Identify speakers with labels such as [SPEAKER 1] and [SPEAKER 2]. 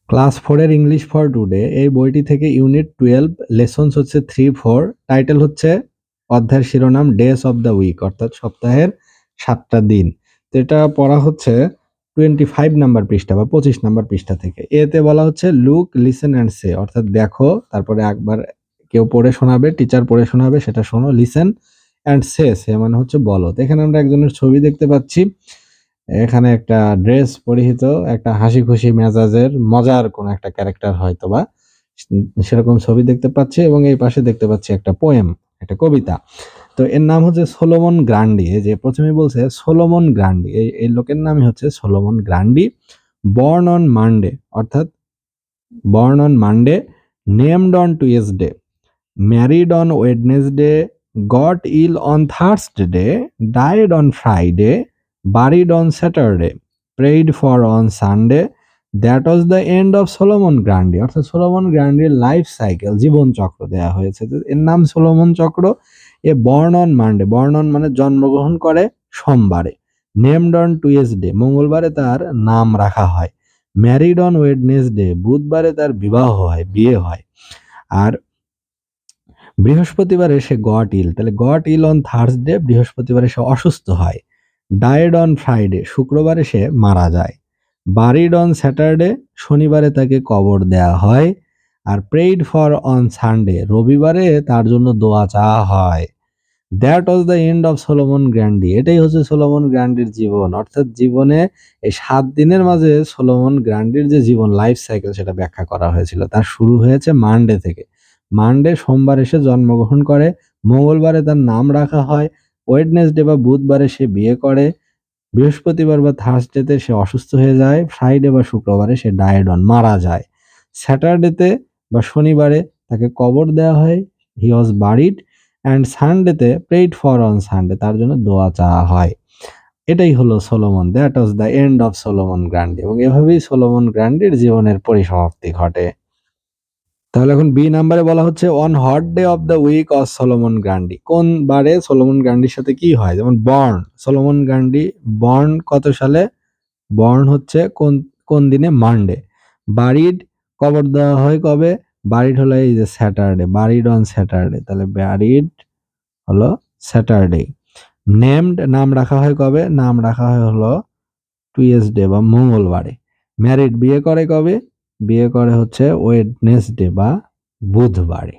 [SPEAKER 1] Class 4 এর English for today এই বইটি থেকে ইউনিট 12 লেসনস হচ্ছে 3-4, টাইটেল হচ্ছে অধ্যায়ের শিরোনাম ডেজ অফ দ্য উইক অর্থাৎ সপ্তাহের 7টা দিন। তো এটা পড়া হচ্ছে 25 নাম্বার পৃষ্ঠা বা 25 নাম্বার পৃষ্ঠা থেকে। এতে বলা হচ্ছে লুক, লিসেন অ্যান্ড সে, অর্থাৎ দেখো, তারপরে একবার কেউ পড়ে শোনাবে, টিচার পড়ে শোনাবে, সেটা শোনো। লিসেন অ্যান্ড সে মানে হচ্ছে বলো। তো এখানে আমরা একজনের ছবি দেখতে পাচ্ছি। এখানে একটা ড্রেস পরিহিত একটা হাসি খুশি মেজাজের মজার কোন একটা ক্যারেক্টার হয়তোবা সেরকম ছবি দেখতে পাচ্ছি, এবং এই পাশে দেখতে পাচ্ছি একটা পোয়েম, একটা কবিতা। তো এর নাম হচ্ছে সোলোমন গ্রান্ডি। এই যে প্রথমে বলছে সোলোমন গ্রান্ডি, এই লোকের নামই হচ্ছে সোলোমন গ্রান্ডি। বর্ন অন মানডে, অর্থাৎ born on Monday, named on Tuesday, married on Wednesday, got ill on Thursday, died on Friday, buried on Saturday, prayed for on Sunday. That was the end of Solomon Grundy, অর্থাৎ Solomon গ্রান্ডির life cycle, জীবন চক্র দেয়া হয়েছে। এর নাম Solomon চক্র। এ born on Monday, born on মানে জন্মগ্রহণ করে সোমবারে। নেমড অন টুয়েসডে, মঙ্গলবারে তার নাম রাখা হয়। ম্যারিড অন ওয়েডনেসডে, বুধবারে তার বিবাহ হয়, বিয়ে হয়। আর বৃহস্পতিবারে সে গট ইল, তাহলে গট ইল অন থার্সডে, বৃহস্পতিবারে সে অসুস্থ হয়। ডায়েড অন ফ্রাইডে, শুক্রবারে সে মারা যায়। বারিড অন স্যাটারডে, শনিবারে তাকে কবর দেয়া হয়। আর প্রেইড ফর অন সানডে, রবিবারে তার জন্য দোয়া চাওয়া হয়। That was the end of Solomon Grande, এটাই হচ্ছে সোলোমন গ্র্যান্ডির জীবন। অর্থাৎ জীবনে এই 7 দিনের মাঝে সোলোমন গ্র্যান্ডির যে জীবন লাইফ সাইকেল সেটা ব্যাখ্যা করা হয়েছিল। তার শুরু হয়েছে মানডে থেকে। মানডে সোমবারে সে জন্মগ্রহণ করে, মঙ্গলবারে তার নাম রাখা হয়, ওয়েডনেসডে বা বুধবারে সে বিয়ে করে, বৃহস্পতিবার বা থার্সডেতে সে অসুস্থ হয়ে যায়, ফ্রাইডে বা শুক্রবারে সে ডায়েড অন মারা যায়, স্যাটারডেতে বা শনিবারে তাকে কবর দেওয়া হয়, হি ওয়াজ বারিড, অ্যান্ড সানডেতে প্রেইড ফর অন সানডে, তার জন্য দোয়া চাওয়া হয়। এটাই হলো Solomon, that was the end of Solomon Grundy, এবং এভাবেই সোলোমন গ্র্যান্ডির জীবনের পরিসমাপ্তি ঘটে। তাহলে এখন বি নাম্বারে বলা হচ্ছে on what day of the week of Solomon Grundy, কোন বারে সোলোমন গ্র্যান্ডির সাথে কি হয়। যেমন বর্ন, সোলোমন গ্র্যান্ডি বর্ন কত সালে, বর্ন হচ্ছে কোন কোন দিনে, মানডে। বারিড, কবর দেওয়া হয় কবে, বারিড হলো এই যে স্যাটারডে, বারিড অন স্যাটারডে, তাহলে বারিড হলো স্যাটারডে। নেমড, নাম রাখা হয় কবে, নাম রাখা হয় হলো টুয়েসডে বা মঙ্গলবারে। ম্যারিড, বিয়ে করে কবে, বিয়ে করে হচ্ছে ওয়েডনেসডে বা বুধবারে।